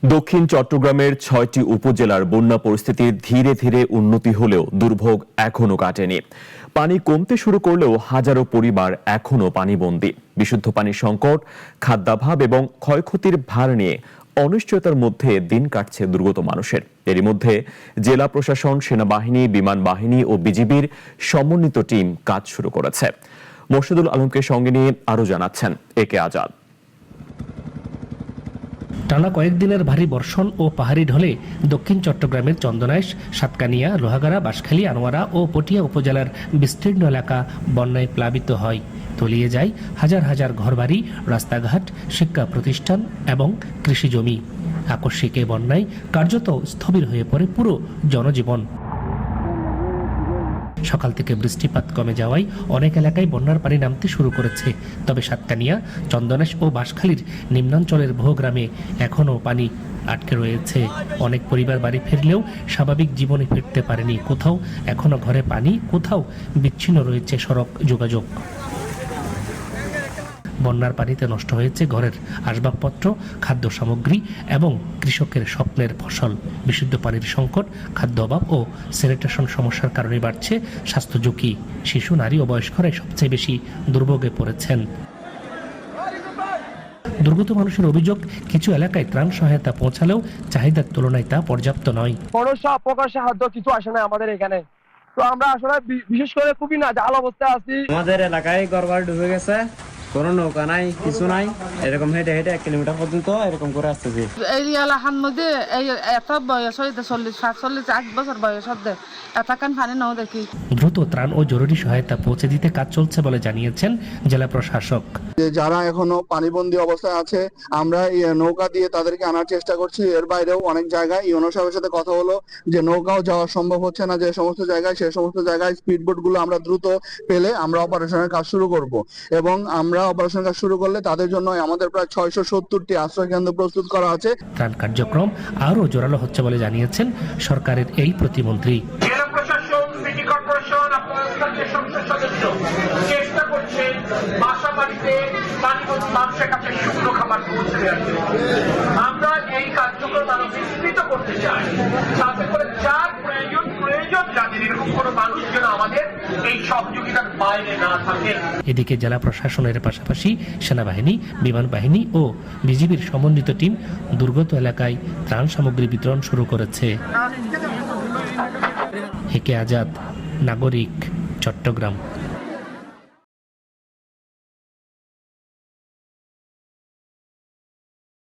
দক্ষিণ চট্টগ্রামের ৬টি উপজেলার বন্যা পরিস্থিতির ধীরে ধীরে উন্নতি হলেও দুর্ভোগ এখনো কাটেনি। পানি কমতে শুরু করলেও হাজারো পরিবার এখনো পানিবন্দী। বিশুদ্ধ পানির সংকট, খাদ্যাভাব এবং ক্ষয়ক্ষতির ভার নিয়ে অনিশ্চয়তার মধ্যে দিন কাটছে দুর্গত মানুষের। এরই মধ্যে জেলা প্রশাসন, সেনাবাহিনী, বিমান বাহিনী ও বিজিবির সমন্বিত টিম কাজ শুরু করেছে। মোর্শেদুল আলমকে সঙ্গে নিয়ে আরো জানাচ্ছেন একে আজাদ। টানা কয়েকদিনের ভারী বর্ষণ ও পাহাড়ি ঢলে দক্ষিণ চট্টগ্রামের চন্দনাইশ, সাতকানিয়া, লোহাগাড়া, বাঁশখালী, আনোয়ারা ও পটিয়া উপজেলার বিস্তীর্ণ এলাকা বন্যায় প্লাবিত হয়। তলিয়ে যায় হাজার হাজার ঘরবাড়ি, রাস্তাঘাট, শিক্ষা প্রতিষ্ঠান এবং কৃষিজমি। আকস্মিক এই বন্যায় কার্যত স্থবির হয়ে পড়ে পুরো জনজীবন। সকাল থেকে বৃষ্টিপাত কমে যাওয়ায় অনেক এলাকায় বন্যার পানি নামতে শুরু করেছে। তবে সাতকানিয়া, চন্দনাইশ ও বাঁশখালীর নিম্নাঞ্চলের বহু গ্রামে এখনও পানি আটকে রয়েছে। অনেক পরিবার বাড়ি ফিরলেও স্বাভাবিক জীবনে ফিরতে পারেনি। কোথাও এখনো ঘরে পানি, কোথাও বিচ্ছিন্ন রয়েছে সড়ক যোগাযোগ। বন্যার পানিতে নষ্ট হয়েছে ঘরের আসবাবপত্র, খাদ্য সামগ্রী এবং কৃষকের স্বপ্নের ফসল। বিশুদ্ধ পানির সংকট, খাদ্য অভাব ও স্যানিটেশন সমস্যার কারণে বাড়ছে স্বাস্থ্য ঝুঁকি। শিশু, নারী ও বয়স্করাই সবচেয়ে বেশি দুর্ভোগে পড়েছেন। দুর্গত মানুষের অভিযোগ, কিছু এলাকায় ত্রাণ সহায়তা পৌঁছালেও চাহিদার তুলনায় তা পর্যাপ্ত নয়। প্রকার সাহায্য কিছু আসে না আমাদের এখানে। তো আমরা আসলে বিশেষ করে খুবই নাজেহাল অবস্থায় আছি। আমাদের এলাকায় ঘরবাড়ি ডুবে গেছে, কোনো নৌকা নাই, কিছু নাই। এরকম হেঁটে হেঁটে 1 কিলোমিটার পর্যন্ত এরকম করে আসতেছি। এই এলাকার মধ্যে এত বয়স হইতে 40-45 বছর বয়স হতে এতখান পানি নাও দেখি। দ্রুত ত্রাণ ও জরুরি সহায়তা পৌঁছে দিতে কাজ চলছে বলে জানিয়েছেন জেলা প্রশাসক। যারা এখনো পানিবন্দী অবস্থায় আছে, আমরা নৌকা দিয়ে তাদেরকে আনার চেষ্টা করছি। এর বাইরেও অনেক জায়গায় ইউনো সাহেবের সাথে কথা হলো যে নৌকাও যাওয়া সম্ভব হচ্ছে না, যে সমস্ত জায়গায়, সে সমস্ত জায়গায় স্পিডবোট গুলো আমরা দ্রুত পেলে আমরা অপারেশনের কাজ শুরু করব। এবং আমরা অপারেশন কাজ শুরু করলে তাদের জন্য আমাদের প্রায় 670টি আশ্রয় কেন্দ্র প্রস্তুত করা আছে। ত্রাণ কার্যক্রম আরও জোরালো হচ্ছে বলে জানিয়েছেন সরকারের এই প্রতিমন্ত্রী। জেলা প্রশাসন, সিটি কর্পোরেশন, আপনাদের সংসদ সদস্য চেষ্টা করছে বাসা বাড়িতে পানিবন্দী মানুষের কাছে শুকনো খাবার পৌঁছে দেওয়ার জন্য। আমরা এই কার্যক্রম আরো বিস্তৃত করতে চাই, যাতে করে যার প্রয়োজন যাদের এরকম কোনো মানুষ যেন আমাদের এই সহযোগিতার বাইরে না থাকে। এদিকে জেলা প্রশাসনের পাশাপাশি সেনাবাহিনী, বিমান বাহিনী ও বিজিবির সমন্বিত টিম দুর্গত এলাকায় ত্রাণ সামগ্রী বিতরণ শুরু করেছে। একে আজাদ, নাগরিক, চট্টগ্রাম।